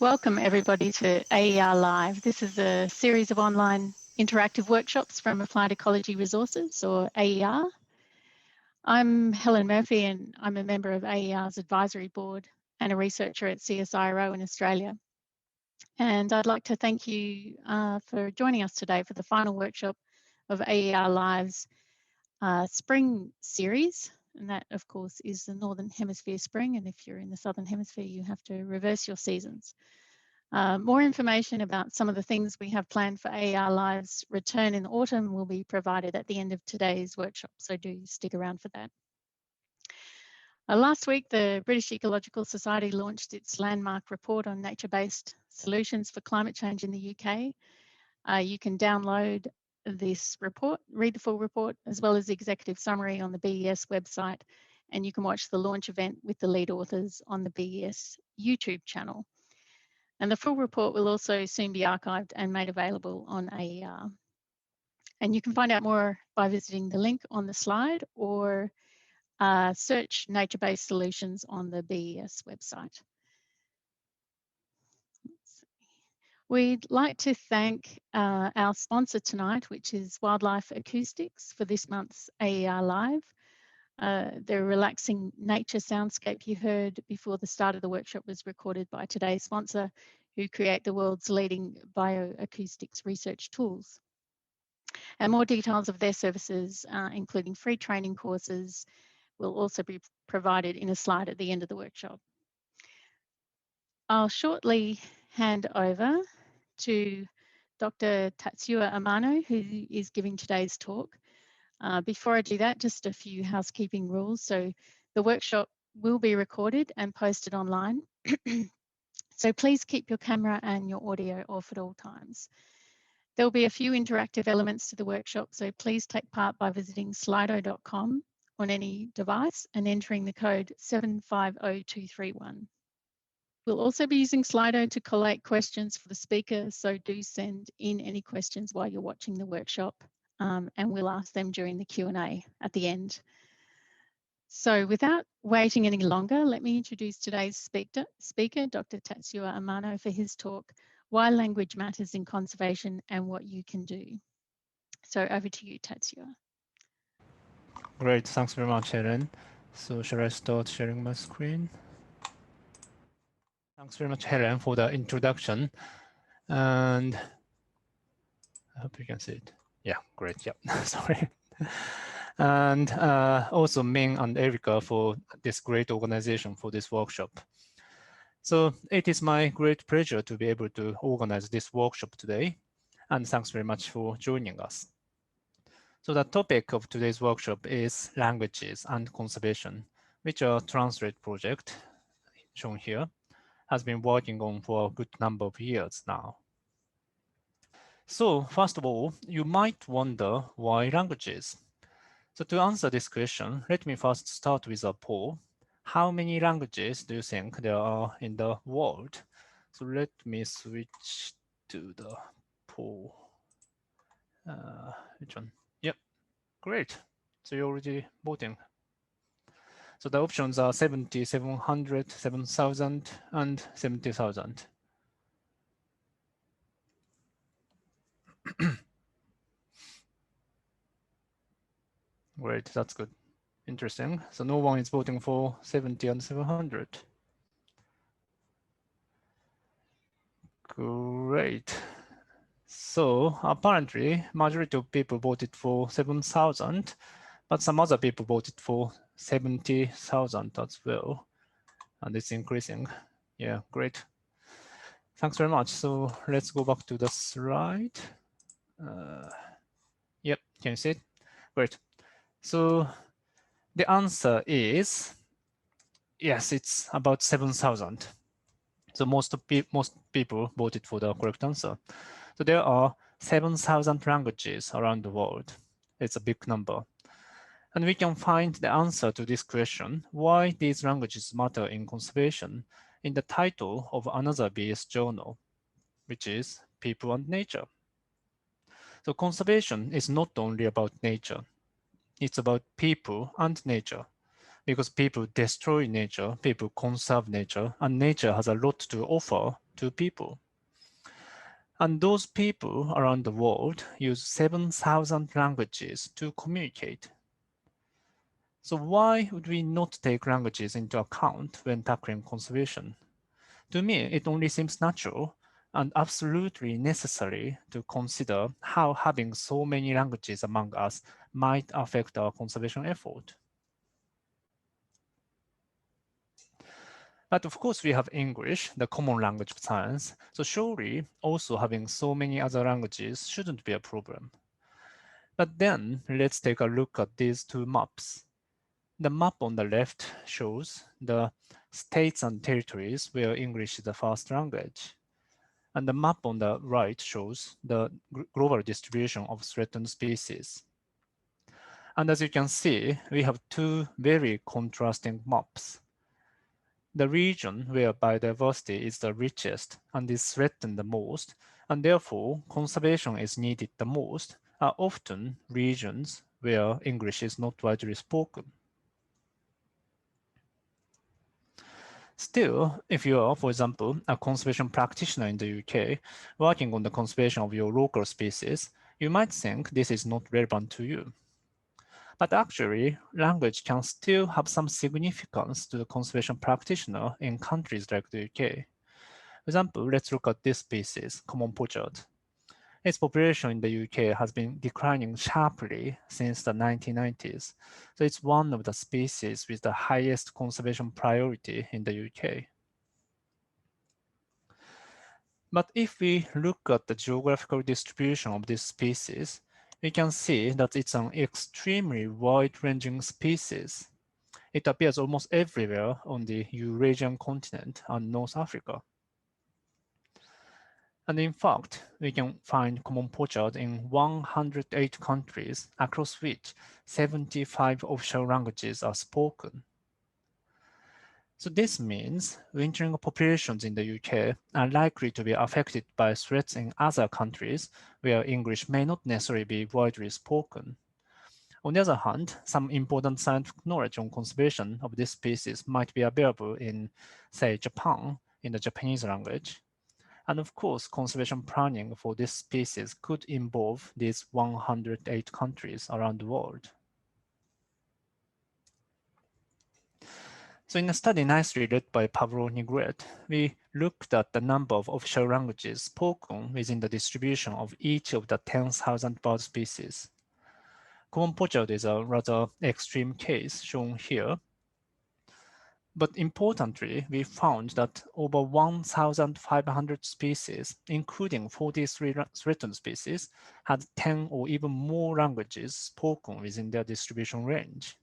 Welcome everybody to AER Live. This is a series of online interactive workshops from Applied Ecology Resources, or AER. I'm Helen Murphy and I'm a member of AER's advisory board and a researcher at CSIRO in Australia. And I'd like to thank you for joining us today for the final workshop of AER Live's spring series. And that, of course, is the Northern Hemisphere spring. And if you're in the Southern Hemisphere, you have to reverse your seasons. More information about some of the things we have planned for AER Live's return in autumn will be provided at the end of today's workshop, so do stick around for that. Last week, the British Ecological Society launched its landmark report on nature-based solutions for climate change in the UK. You can download this report, read the full report, as well as the executive summary on the BES website, and you can watch the launch event with the lead authors on the BES YouTube channel. And the full report will also soon be archived and made available on AER. And you can find out more by visiting the link on the slide or search nature-based solutions on the BES website. We'd like to thank our sponsor tonight, which is Wildlife Acoustics, for this month's AER Live. The relaxing nature soundscape you heard before the start of the workshop was recorded by today's sponsor, who create the world's leading bioacoustics research tools. And more details of their services, including free training courses, will also be provided in a slide at the end of the workshop. I'll shortly hand over to Dr. Tatsuya Amano, who is giving today's talk. Before I do that, just a few housekeeping rules. So the workshop will be recorded and posted online. So please keep your camera and your audio off at all times. There'll be a few interactive elements to the workshop, so please take part by visiting slido.com on any device and entering the code 750231. We'll also be using Slido to collate questions for the speaker, so do send in any questions while you're watching the workshop, and we'll ask them during the Q&A at the end. So without waiting any longer, let me introduce today's speaker, Dr. Tatsuya Amano, for his talk, Why Language Matters in Conservation and What You Can Do. So over to you, Tatsuya. Great, thanks very much, Helen. So shall I start sharing my screen? Thanks very much, Helen, for the introduction. And I hope you can see it. Yeah, great, yeah, sorry. And also Ming and Erica for this great organization for this workshop. So it is my great pleasure to be able to organize this workshop today. And thanks very much for joining us. So the topic of today's workshop is languages and conservation, which a Translate project shown here has been working on for a good number of years now. So first of all, you might wonder why languages? So to answer this question, let me first start with a poll. How many languages do you think there are in the world? So let me switch to the poll. Which one? Yep, great. So you're already voting. So the options are 70, 700, 7,000, and 70,000. Great, that's good. Interesting. So no one is voting for 70 and 700. Great. So apparently, majority of people voted for 7,000, but some other people voted for 70,000 as well. And it's increasing. Yeah, great. Thanks very much. So let's go back to the slide. Yep, can you see it? Great. So the answer is, yes, it's about 7,000. So most people voted for the correct answer. So there are 7,000 languages around the world. It's a big number. And we can find the answer to this question, why these languages matter in conservation, in the title of another BS journal, which is People and Nature. So conservation is not only about nature, it's about people and nature. Because people destroy nature, people conserve nature, and nature has a lot to offer 2 people. And those people around the world use 7,000 languages to communicate. So why would we not take languages into account when tackling conservation? To me, it only seems natural and absolutely necessary to consider how having so many languages among us might affect our conservation effort. But of course, we have English, the common language of science, so surely also having so many other languages shouldn't be a problem. But then let's take a look at these two maps. The map on the left shows the states and territories where English is the first language. And the map on the right shows the global distribution of threatened species. And as you can see, we have two very contrasting maps. The region where biodiversity is the richest and is threatened the most, and therefore conservation is needed the most, are often regions where English is not widely spoken. Still, if you are, for example, a conservation practitioner in the UK working on the conservation of your local species, you might think this is not relevant to you. But actually, language can still have some significance to the conservation practitioner in countries like the UK. For example, let's look at this species, common pochard. Its population in the UK has been declining sharply since the 1990s, so it's one of the species with the highest conservation priority in the UK. But if we look at the geographical distribution of this species, we can see that it's an extremely wide-ranging species. It appears almost everywhere on the Eurasian continent and North Africa. And in fact, we can find common pochard in 108 countries, across which 75 official languages are spoken. So this means wintering populations in the UK are likely to be affected by threats in other countries where English may not necessarily be widely spoken. On the other hand, some important scientific knowledge on conservation of this species might be available in, say, Japan, in the Japanese language. And of course, conservation planning for this species could involve these 108 countries around the world. So in a study nicely led by Pablo Nigret, we looked at the number of official languages spoken within the distribution of each of the 10,000 bird species. Common pochard is a rather extreme case shown here. But importantly, we found that over 1,500 species, including 43 threatened species, had 10 or even more languages spoken within their distribution range.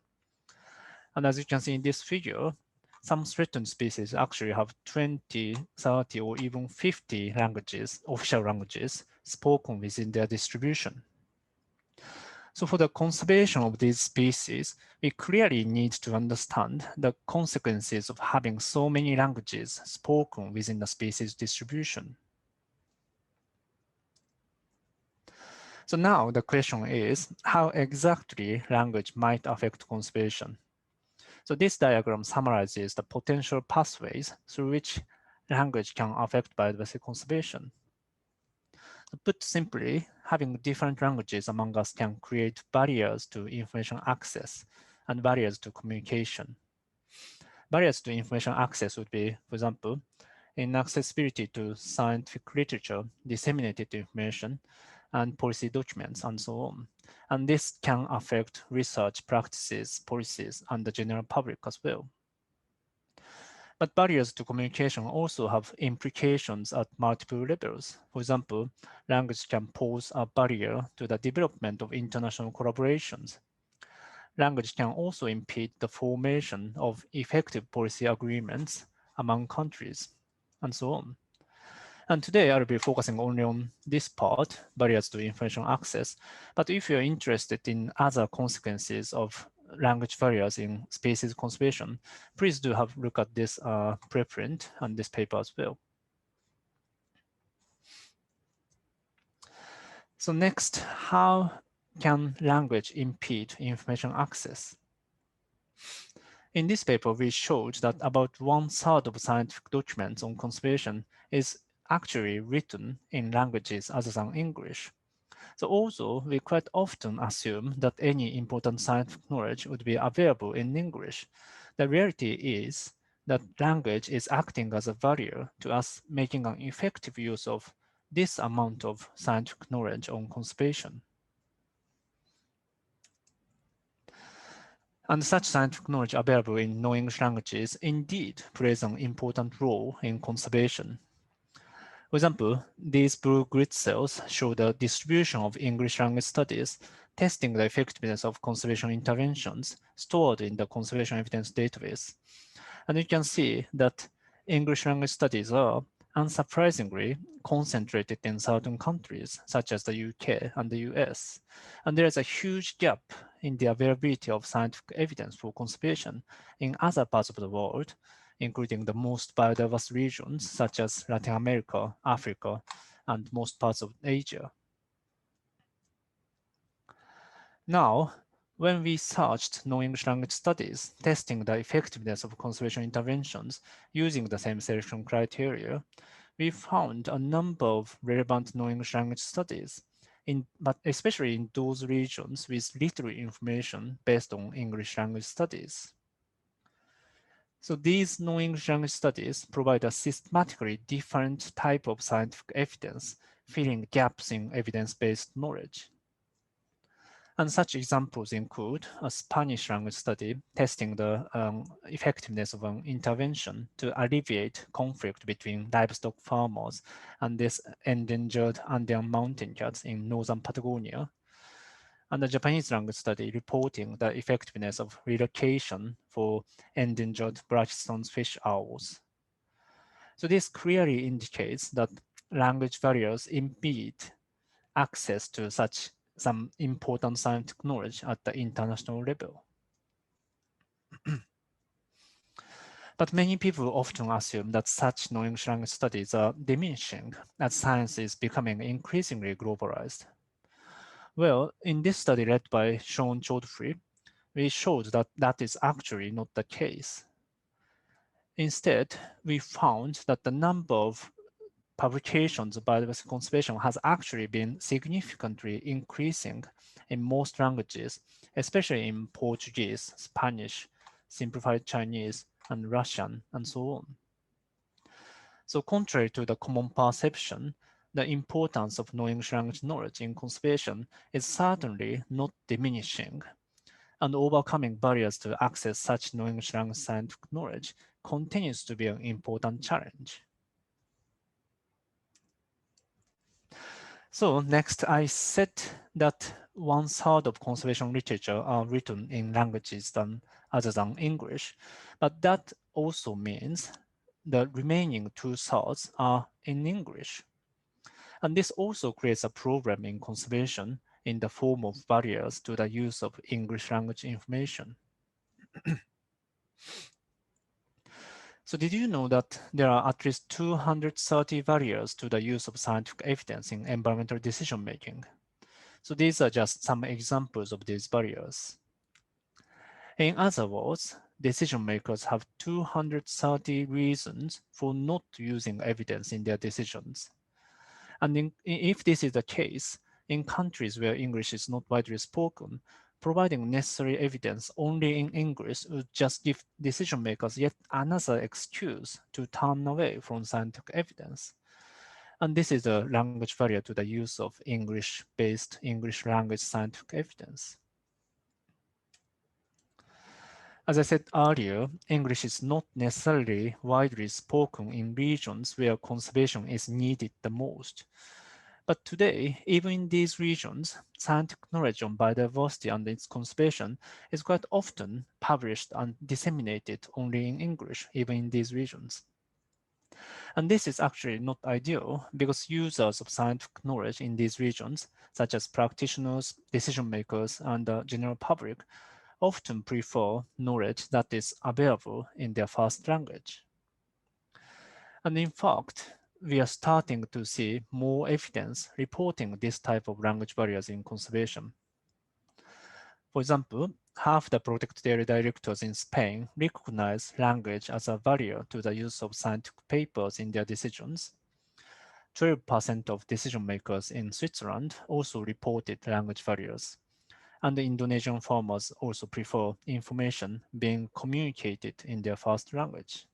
And as you can see in this figure, some threatened species actually have 20, 30, or even 50 languages, official languages, spoken within their distribution. So for the conservation of these species, we clearly need to understand the consequences of having so many languages spoken within the species distribution. So now the question is how exactly language might affect conservation. So this diagram summarizes the potential pathways through which language can affect biodiversity conservation. Put simply, having different languages among us can create barriers to information access and barriers to communication. Barriers to information access would be, for example, inaccessibility to scientific literature, disseminated information, and policy documents, and so on. And this can affect research practices, policies, and the general public as well. But barriers to communication also have implications at multiple levels. For example, language can pose a barrier to the development of international collaborations. Language can also impede the formation of effective policy agreements among countries, and so on. And today I'll be focusing only on this part, barriers to information access. But if you're interested in other consequences of language barriers in species conservation, please do have a look at this preprint and this paper as well. So next, how can language impede information access? In this paper, we showed that about 1/3 of scientific documents on conservation is actually written in languages other than English. So also, we quite often assume that any important scientific knowledge would be available in English. The reality is that language is acting as a barrier to us making an effective use of this amount of scientific knowledge on conservation. And such scientific knowledge available in non-English languages indeed plays an important role in conservation. For example, these blue grid cells show the distribution of English language studies testing the effectiveness of conservation interventions stored in the conservation evidence database. And you can see that English language studies are, unsurprisingly, concentrated in certain countries, such as the UK and the US. And there is a huge gap in the availability of scientific evidence for conservation in other parts of the world, including the most biodiverse regions, such as Latin America, Africa, and most parts of Asia. Now, when we searched non-English language studies testing the effectiveness of conservation interventions using the same selection criteria, we found a number of relevant non-English language studies, but especially in those regions with little information based on English language studies. So these non-English language studies provide a systematically different type of scientific evidence, filling gaps in evidence-based knowledge. And such examples include a Spanish language study testing the effectiveness of an intervention to alleviate conflict between livestock farmers and this endangered Andean mountain cats in northern Patagonia, and a Japanese language study reporting the effectiveness of relocation for endangered Blackstone fish owls. So this clearly indicates that language barriers impede access to some important scientific knowledge at the international level. But many people often assume that such non-English language studies are diminishing as science is becoming increasingly globalized. Well, in this study led by Sean Chaudhry, we showed that that is actually not the case. Instead, we found that the number of publications of biodiversity conservation has actually been significantly increasing in most languages, especially in Portuguese, Spanish, simplified Chinese, and Russian, and so on. So contrary to the common perception, the importance of non-English language knowledge in conservation is certainly not diminishing, and overcoming barriers to access such non-English language scientific knowledge continues to be an important challenge. So next, I said that 1/3 of conservation literature are written in languages other than English, but that also means the remaining 2/3 are in English. And this also creates a problem in conservation in the form of barriers to the use of English language information. So did you know that there are at least 230 barriers to the use of scientific evidence in environmental decision making? So these are just some examples of these barriers. In other words, decision makers have 230 reasons for not using evidence in their decisions. And if this is the case, in countries where English is not widely spoken, providing necessary evidence only in English would just give decision makers yet another excuse to turn away from scientific evidence. And this is a language barrier to the use of English-based English language scientific evidence. As I said earlier, English is not necessarily widely spoken in regions where conservation is needed the most. But today, even in these regions, scientific knowledge on biodiversity and its conservation is quite often published and disseminated only in English, even in these regions. And this is actually not ideal because users of scientific knowledge in these regions, such as practitioners, decision makers, and the general public, often prefer knowledge that is available in their first language. And in fact, we are starting to see more evidence reporting this type of language barriers in conservation. For example, half the protected area directors in Spain recognize language as a barrier to the use of scientific papers in their decisions. 12% of decision makers in Switzerland also reported language barriers. And the Indonesian farmers also prefer information being communicated in their first language.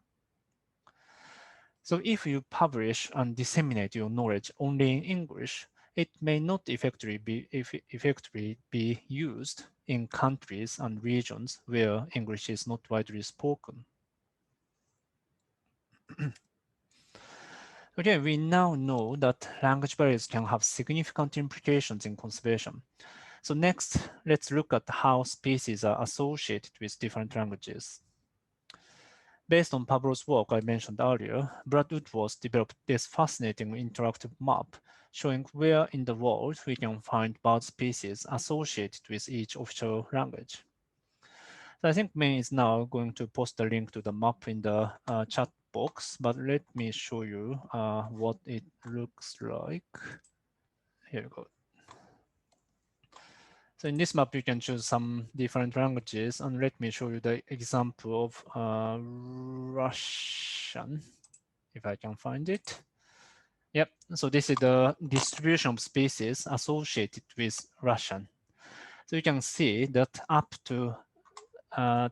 So if you publish and disseminate your knowledge only in English, it may not effectively be used in countries and regions where English is not widely spoken. Okay, we now know that language barriers can have significant implications in conservation. So next, let's look at how species are associated with different languages. Based on Pablo's work I mentioned earlier, Brad Woodworth developed this fascinating interactive map showing where in the world we can find bird species associated with each official language. So I think May is now going to post a link to the map in the chat box, but let me show you what it looks like. Here we go. So in this map, you can choose some different languages, and let me show you the example of Russian, if I can find it. Yep, so this is the distribution of species associated with Russian. So you can see that up to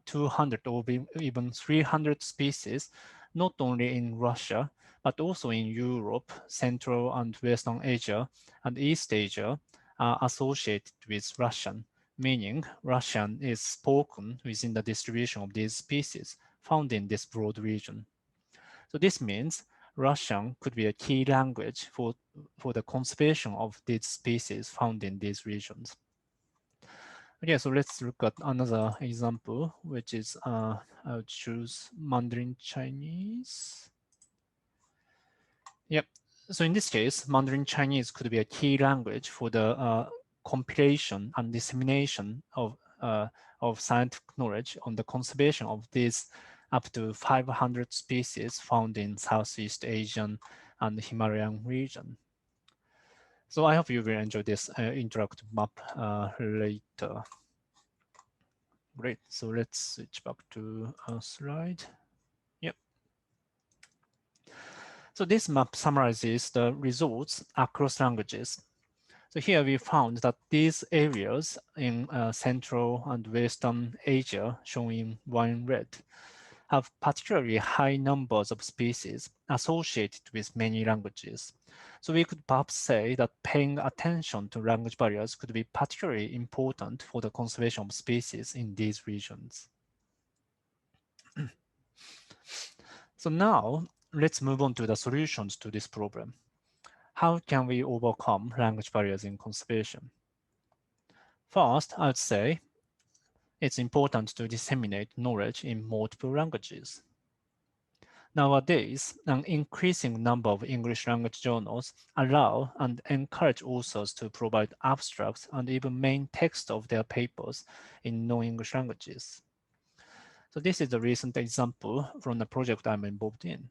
200 or even 300 species, not only in Russia, but also in Europe, Central and Western Asia, and East Asia are associated with Russian, meaning Russian is spoken within the distribution of these species found in this broad region. So this means Russian could be a key language for the conservation of these species found in these regions. Okay, so let's look at another example, which is I would choose Mandarin Chinese. Yep. So in this case, Mandarin Chinese could be a key language for the compilation and dissemination of scientific knowledge on the conservation of these up to 500 species found in Southeast Asian and Himalayan region. So I hope you will enjoy this interactive map later. Great, so let's switch back to a slide. Yep. So this map summarizes the results across languages. So here we found that these areas in Central and Western Asia, shown in wine red, have particularly high numbers of species associated with many languages. So we could perhaps say that paying attention to language barriers could be particularly important for the conservation of species in these regions. So now let's move on to the solutions to this problem. How can we overcome language barriers in conservation? First, I'd say it's important to disseminate knowledge in multiple languages. Nowadays, an increasing number of English language journals allow and encourage authors to provide abstracts and even main text of their papers in non-English languages. So this is a recent example from the project I'm involved in.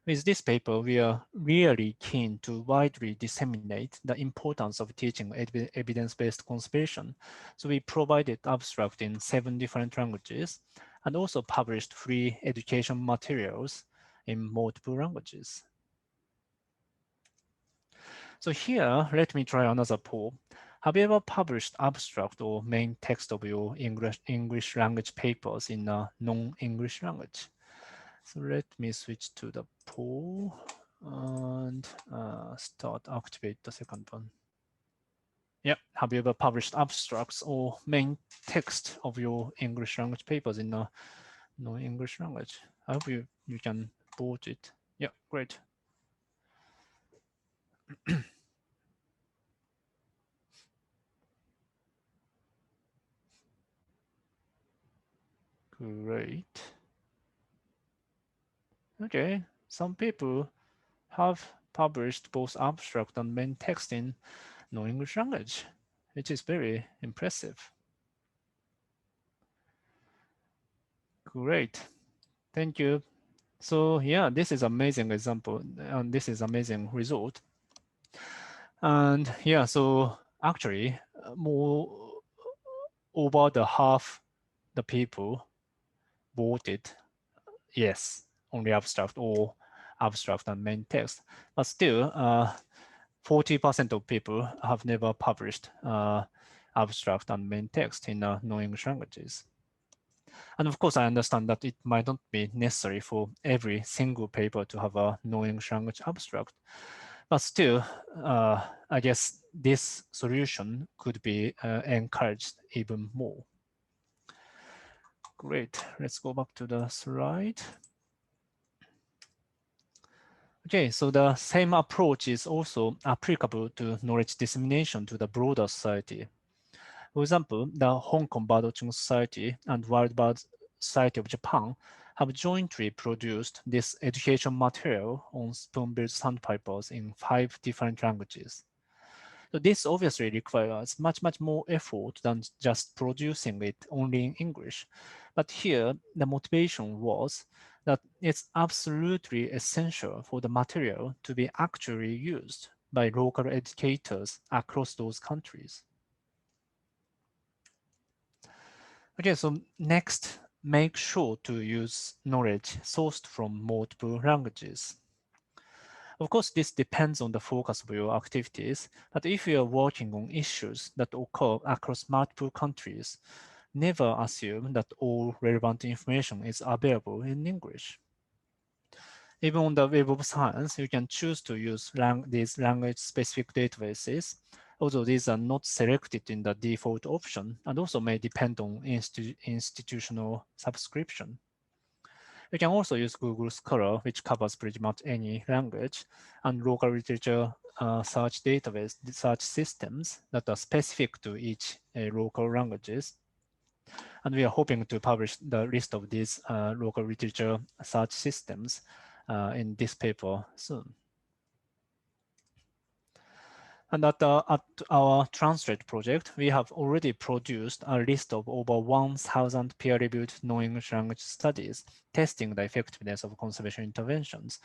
With this paper, we are really keen to widely disseminate the importance of teaching evidence-based conservation. So we provided abstract in 7 different languages and also published free education materials in multiple languages. So here, let me try another poll. Have you ever published abstract or main text of your English language papers in a non-English language? So let me switch to the poll and activate the second one. Yep, have you ever published abstracts or main text of your English language papers in a non-English language? I hope you can vote it. Yeah, great. Great. Okay, some people have published both abstract and main text in non-English language, which is very impressive. Great, thank you. So yeah, this is amazing example, and this is amazing result. And yeah, so actually, more over the half the people voted yes, only abstract, or abstract and main text. But still, 40% of people have never published abstract and main text in non-English languages. And of course, I understand that it might not be necessary for every single paper to have a non-English language abstract. But still, I guess this solution could be encouraged even more. Great, let's go back to the slide. Okay, so the same approach is also applicable to knowledge dissemination to the broader society. For example, the Hong Kong Birdwatching Society and Wild Bird Society of Japan have jointly produced this education material on spoonbill sandpipers in 5 different languages. So this obviously requires much more effort than just producing it only in English. But here, the motivation was that it's absolutely essential for the material to be actually used by local educators across those countries. Okay, so next, make sure to use knowledge sourced from multiple languages. Of course, this depends on the focus of your activities, but if you are working on issues that occur across multiple countries, never assume that all relevant information is available in English. Even on the Web of Science, you can choose to use these language-specific databases, although these are not selected in the default option and also may depend on institutional subscription. You can also use Google Scholar, which covers pretty much any language, and local literature search database, search systems that are specific to each local languages. And we are hoping to publish the list of these local literature search systems in this paper soon. And at our Translate project, we have already produced a list of over 1,000 peer-reviewed non-English language studies testing the effectiveness of conservation interventions,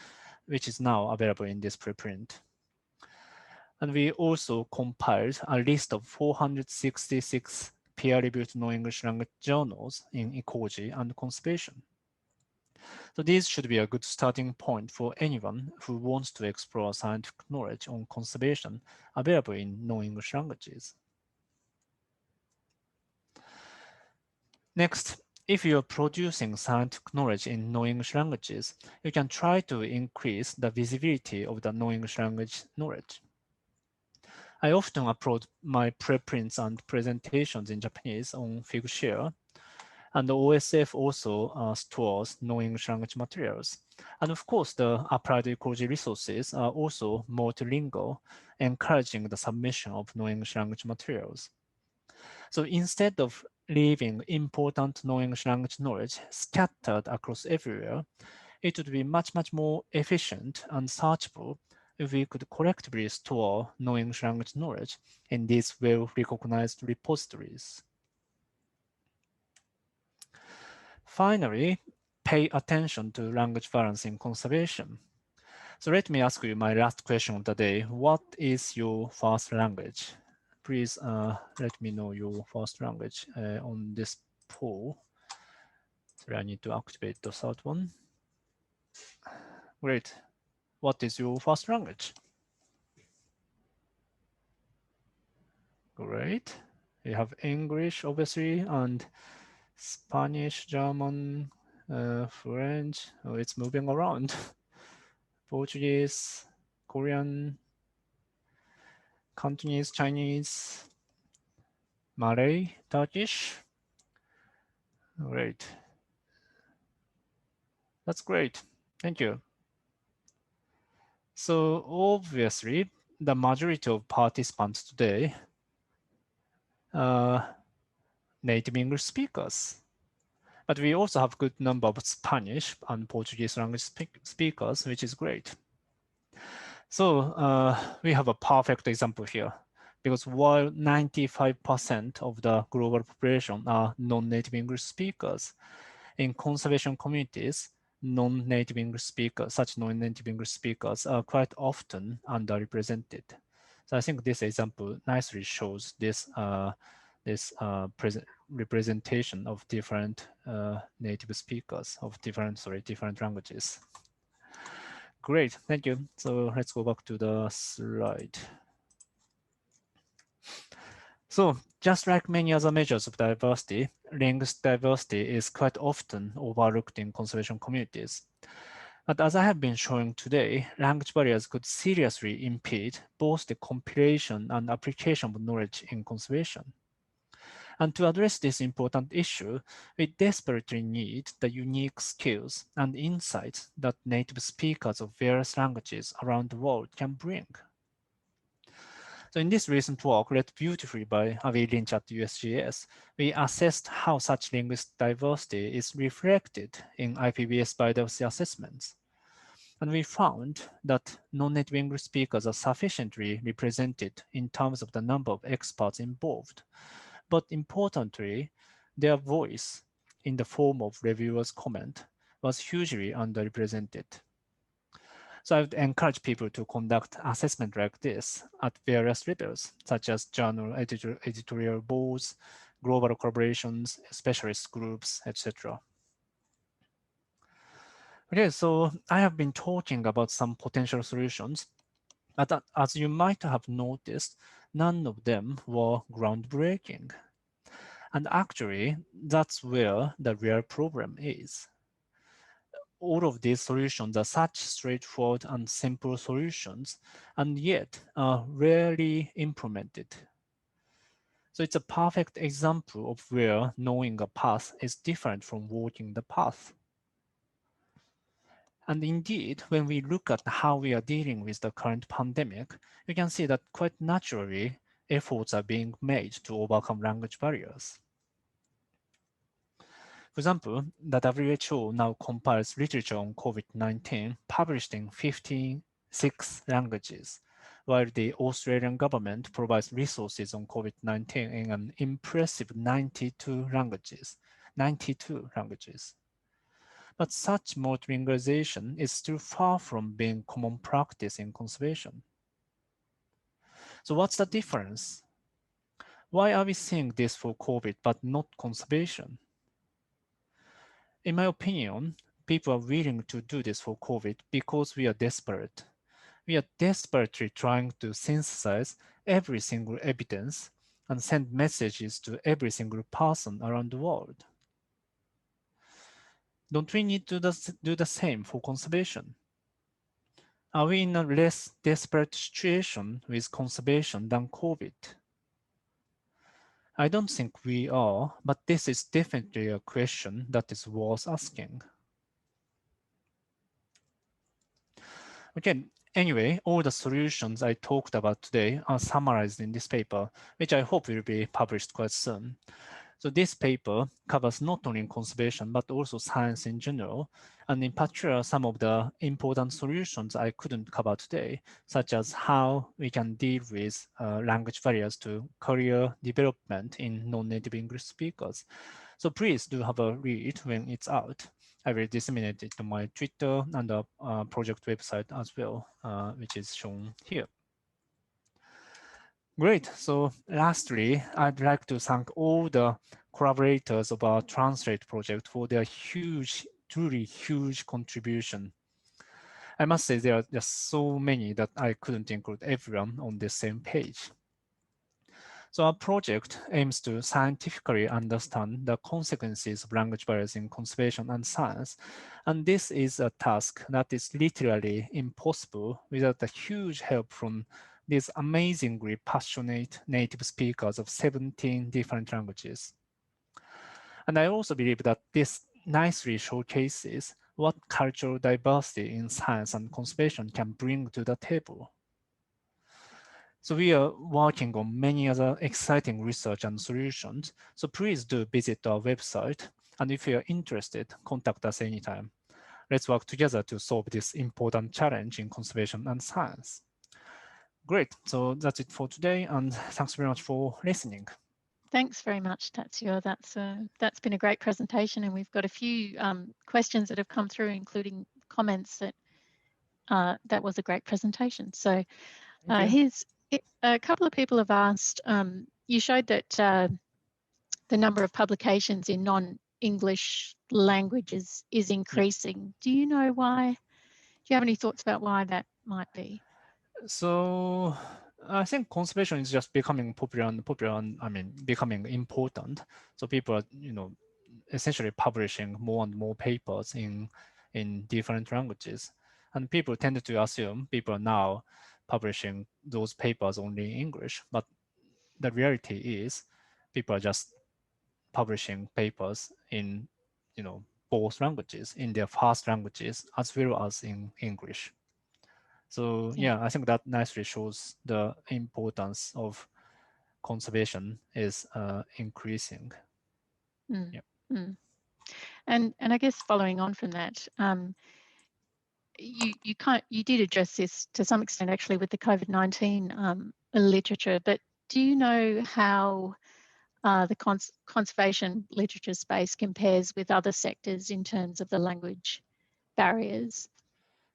which is now available in this preprint. And we also compiled a list of 466 peer-reviewed non-English language journals in ecology and conservation. So these should be a good starting point for anyone who wants to explore scientific knowledge on conservation available in non-English languages. Next, if you're producing scientific knowledge in non-English languages, you can try to increase the visibility of the non-English language knowledge. I often upload my preprints and presentations in Japanese on Figshare, and the OSF also stores non-English language materials. And of course, the applied ecology resources are also multilingual, encouraging the submission of non-English language materials. So instead of leaving important non-English language knowledge scattered across everywhere, it would be much more efficient and searchable if we could collectively store non-English language knowledge in these well-recognized repositories. Finally, pay attention to language balance in conservation. So let me ask you my last question of the day. What is your first language? Please let me know your first language on this poll. So I need to activate the third one. Great. What is your first language? Great. You have English, obviously, and Spanish, German, French. Oh, it's moving around. Portuguese, Korean, Cantonese, Chinese, Malay, Turkish. Great. That's great. Thank you. So obviously, the majority of participants today are native English speakers. But we also have a good number of Spanish and Portuguese language speakers, which is great. So we have a perfect example here, because while 95% of the global population are non-native English speakers, in conservation communities, non-native English speakers, such non-native English speakers are quite often underrepresented. So I think this example nicely shows this representation of different native speakers of different languages. Great, thank you. So let's go back to the slide. So just like many other measures of diversity, linguistic diversity is quite often overlooked in conservation communities. But as I have been showing today, language barriers could seriously impede both the compilation and application of knowledge in conservation. And to address this important issue, we desperately need the unique skills and insights that native speakers of various languages around the world can bring. So in this recent work, led beautifully by Avi Lynch at USGS, we assessed how such linguistic diversity is reflected in IPBS biodiversity assessments. And we found that non-native English speakers are sufficiently represented in terms of the number of experts involved. But importantly, their voice in the form of reviewers' comment was hugely underrepresented. So I would encourage people to conduct assessment like this at various levels, such as journal editorial boards, global collaborations, specialist groups, etc. Okay, so I have been talking about some potential solutions, but as you might have noticed, none of them were groundbreaking. And actually, that's where the real problem is. All of these solutions are such straightforward and simple solutions, and yet are rarely implemented. So it's a perfect example of where knowing a path is different from walking the path. And indeed, when we look at how we are dealing with the current pandemic, you can see that quite naturally, efforts are being made to overcome language barriers. For example, the WHO now compiles literature on COVID-19 published in 56 languages, while the Australian government provides resources on COVID-19 in an impressive 92 languages. 92 languages. But such multilingualization is still far from being common practice in conservation. So what's the difference? Why are we seeing this for COVID but not conservation? In my opinion, people are willing to do this for COVID because we are desperate. We are desperately trying to synthesize every single evidence and send messages to every single person around the world. Don't we need to do the same for conservation? Are we in a less desperate situation with conservation than COVID? I don't think we are, but this is definitely a question that is worth asking. Okay, anyway, all the solutions I talked about today are summarized in this paper, which I hope will be published quite soon. So this paper covers not only conservation, but also science in general, and in particular, some of the important solutions I couldn't cover today, such as how we can deal with language barriers to career development in non-native English speakers. So please do have a read when it's out. I will disseminate it on my Twitter and the project website as well, which is shown here. Great. So lastly, I'd like to thank all the collaborators of our Translate project for their huge, truly huge contribution. I must say there are just so many that I couldn't include everyone on the same page. So our project aims to scientifically understand the consequences of language barriers in conservation and science. And this is a task that is literally impossible without the huge help from these amazingly passionate native speakers of 17 different languages. And I also believe that this nicely showcases what cultural diversity in science and conservation can bring to the table. So we are working on many other exciting research and solutions. So please do visit our website. And if you're interested, contact us anytime. Let's work together to solve this important challenge in conservation and science. Great, so that's it for today. And thanks very much for listening. Thanks very much, Tatsuya. That's been a great presentation, and we've got a few questions that have come through, including comments that that was a great presentation. So here's a couple of people have asked. You showed that the number of publications in non-English languages is increasing. Do you know why you have any thoughts about why that might be? So I think conservation is just becoming popular and I mean becoming important. So people are essentially publishing more and more papers in different languages, and people tend to assume people are now publishing those papers only in English, but the reality is people are just publishing papers in both languages, in their first languages as well as in English. So Yeah. yeah, I think that nicely shows the importance of conservation is increasing. Mm. Yeah. Mm. And I guess following on from that, you did address this to some extent actually with the COVID-19 literature, but do you know how the conservation literature space compares with other sectors in terms of the language barriers?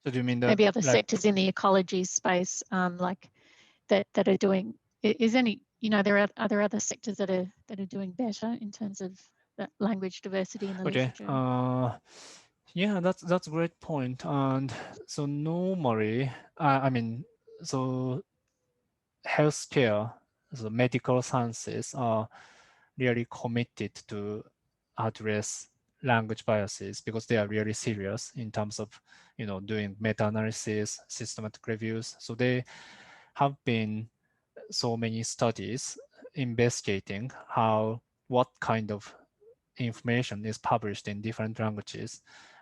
So do you mean that Maybe other like sectors in the ecology space, like that are doing? Is any are there other sectors that are doing better in terms of that language diversity in the okay? literature? Yeah, that's a great point. And so normally, I mean, so healthcare, so medical sciences are really committed to address language biases because they are really serious in terms of doing meta-analysis, systematic reviews. So they have been so many studies investigating what kind of information is published in different languages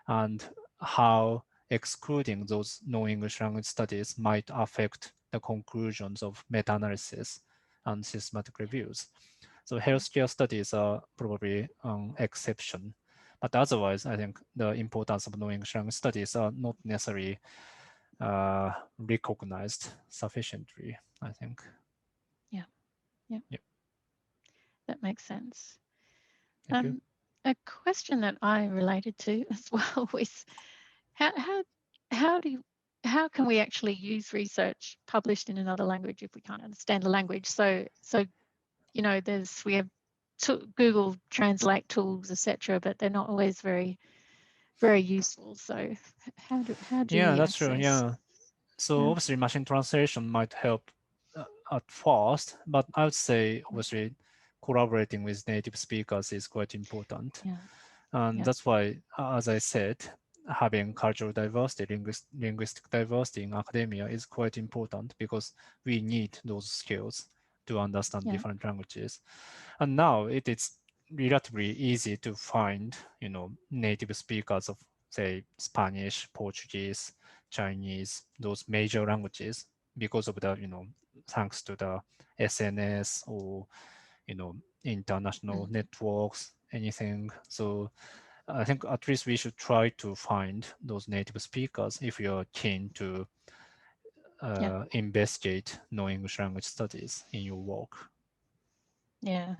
and how excluding those non-English language studies might affect the conclusions of meta-analysis and systematic reviews. So healthcare studies are probably an exception. But otherwise, I think the importance of non-English language studies are not necessarily recognized sufficiently, I think. Yeah, yeah, Yeah, that makes sense. thank you. A question that I related to as well was how how how do you, how can we actually use research published in another language if we can't understand the language? So we have Google Translate tools, etc., but they're not always very useful. So how do Yeah, we that's true. access? Yeah. So Yeah, obviously machine translation might help at first, but I would say yeah, obviously collaborating with native speakers is quite important. yeah, And yeah, that's why, as I said, having cultural diversity, linguistic diversity in academia is quite important because we need those skills to understand yeah, different languages. And now it is relatively easy to find, native speakers of, say, Spanish, Portuguese, Chinese, those major languages because of the, thanks to the SNS or, international mm, networks, anything. So I think at least we should try to find those native speakers if you're keen to yeah, investigate non-English language studies in your work. yeah.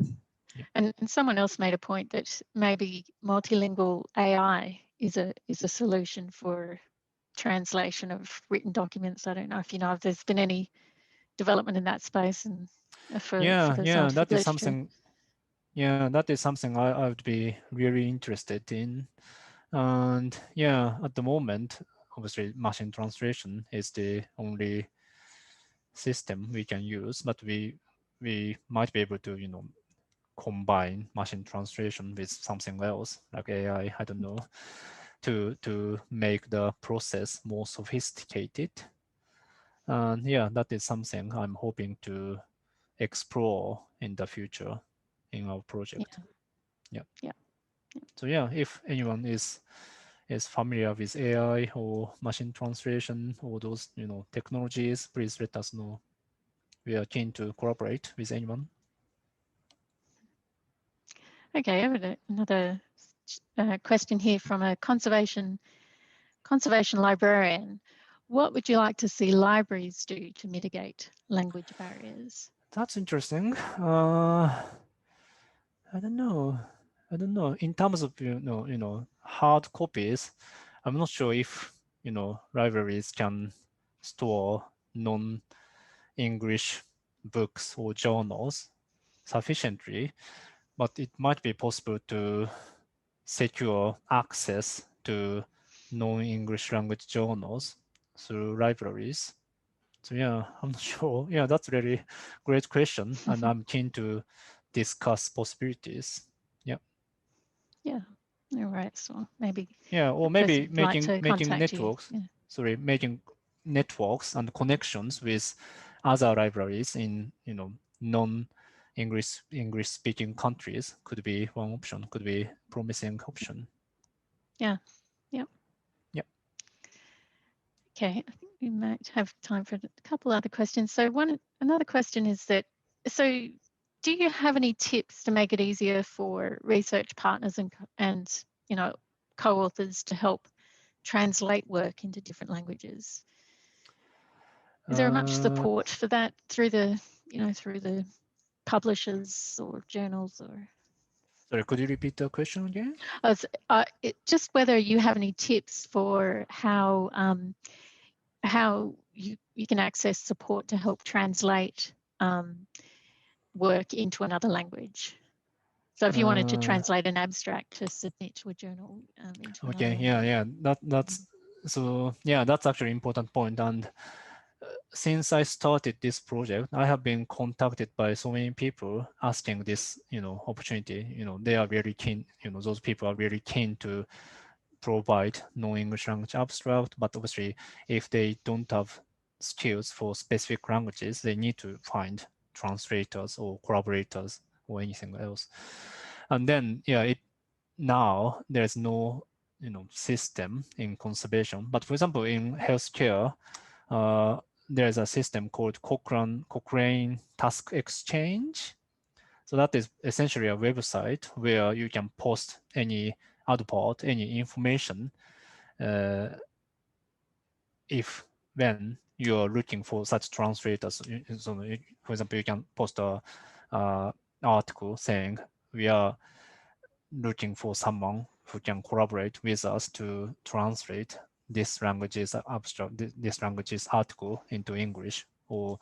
Yeah. And someone else made a point that maybe multilingual AI is a solution for translation of written documents. I don't know if you know if there's been any development in that space and for Yeah, the yeah, scientific literature. that is something I would be really interested in. And yeah, at the moment, obviously machine translation is the only system we can use, but we might be able to, combine machine translation with something else like AI, I don't know, to make the process more sophisticated. And yeah, that is something I'm hoping to explore in the future in our project. Yeah, Yeah. yeah, So yeah, if anyone is familiar with AI or machine translation or those technologies, please let us know. We are keen to collaborate with anyone. okay. I have another question here from a conservation librarian. What would you like to see libraries do to mitigate language barriers? That's interesting. I don't know. I don't know. In terms of hard copies, I'm not sure if libraries can store non-English books or journals sufficiently, but it might be possible to secure access to non-English language journals through libraries? So yeah, I'm not sure. Yeah, that's really great question, and I'm keen to discuss possibilities. Yeah. Yeah. All right. So maybe Yeah, or that person maybe would like to making contact you. networks. Yeah. Sorry, making networks and connections with other libraries in non-English speaking countries could be one option. Could be promising option. Yeah. Yep. Yep. Okay. I think we might have time for a couple other questions. So another question is that, so do you have any tips to make it easier for research partners and co-authors to help translate work into different languages? Is there much support for that through the publishers or journals or? Sorry, could you repeat the question again? Just whether you have any tips for how you can access support to help translate work into another language. So if you wanted to translate an abstract to submit to a journal into another Okay, language. yeah. That's so yeah, that's actually important point. And since I started this project, I have been contacted by so many people asking this, opportunity. They are very keen. Those people are really keen to provide non-English language abstract. But obviously, if they don't have skills for specific languages, they need to find translators or collaborators or anything else. And then, yeah, now there's no system in conservation. But for example, in healthcare, there's a system called Cochrane Task Exchange. So that is essentially a website where you can post any output, any information, if when you're looking for such translators. So, for example, you can post a article saying we are looking for someone who can collaborate with us to translate this language's abstract, this language's article into English, or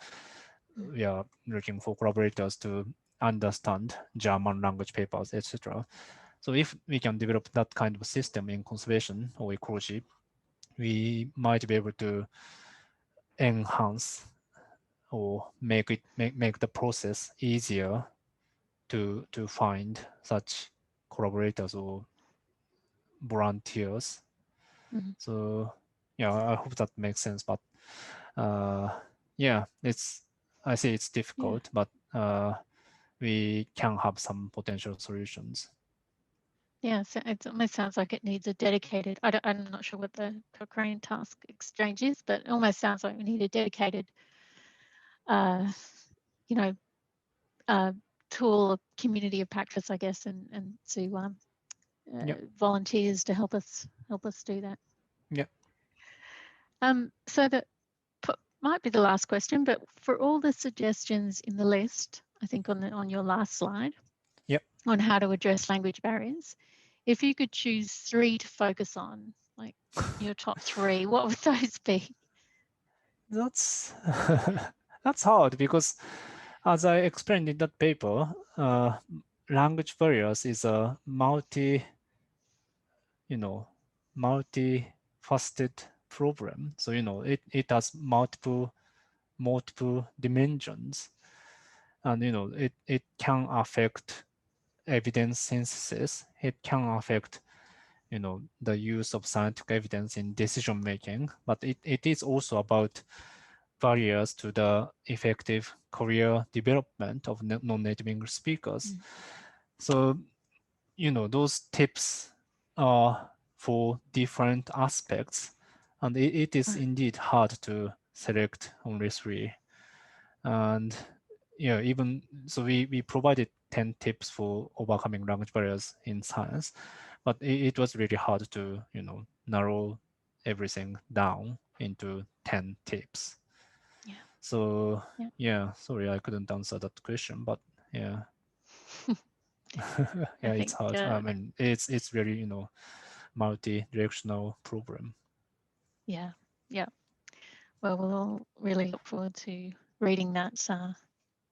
we are looking for collaborators to understand German language papers, etc. So if we can develop that kind of system in conservation or ecology, we might be able to enhance or make the process easier to find such collaborators or volunteers. So yeah, I hope that makes sense. But yeah, I say it's difficult, but we can have some potential solutions. Yeah, so it almost sounds like it needs a dedicated, I'm not sure what the Cochrane Task Exchange is, but it almost sounds like we need a dedicated, you know, tool, community of practice, I guess, and to volunteers to help us do that. Yeah. So that might be the last question, but for all the suggestions in the list, I think on your last slide, on how to address language barriers, if you could choose 3 to focus on, like your top 3, what would those be? That's that's hard because, as I explained in that paper, language barriers is a multi-faceted problem. So it has multiple dimensions, and it can affect evidence synthesis. It can affect the use of scientific evidence in decision making, but it is also about barriers to the effective career development of non-native English speakers. So those tips are for different aspects, and it is indeed hard to select only 3. And even so, we provided 10 tips for overcoming language barriers in science, but it was really hard to narrow everything down into 10 tips. So yeah, sorry, I couldn't answer that question, but yeah. Yeah, it's hard. I mean, it's really multi-directional problem. Yeah. Well, we'll really look forward to reading that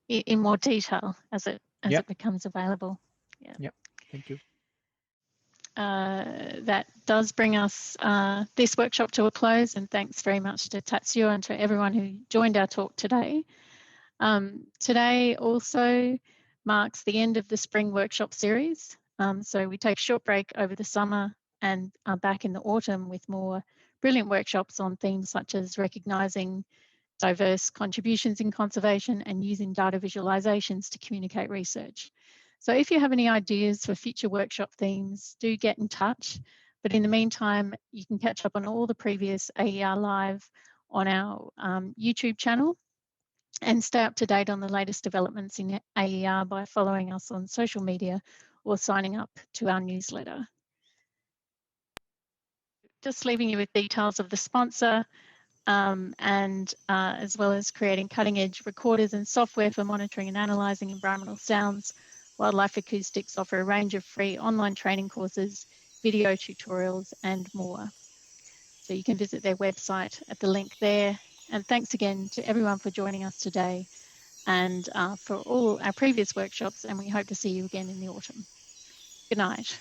in more detail as it becomes available. Yeah. Thank you. that does bring us this workshop to a close, and thanks very much to Tatsuya and to everyone who joined our talk today. Today also marks the end of the spring workshop series. So we take a short break over the summer and are back in the autumn with more brilliant workshops on themes such as recognising diverse contributions in conservation and using data visualizations to communicate research. So if you have any ideas for future workshop themes, do get in touch. But in the meantime, you can catch up on all the previous AER Live on our YouTube channel and stay up to date on the latest developments in AER by following us on social media or signing up to our newsletter. Just leaving you with details of the sponsor, and as well as creating cutting-edge recorders and software for monitoring and analysing environmental sounds. Wildlife Acoustics offer a range of free online training courses, video tutorials and more. So you can visit their website at the link there. And thanks again to everyone for joining us today and for all our previous workshops, and we hope to see you again in the autumn. Good night.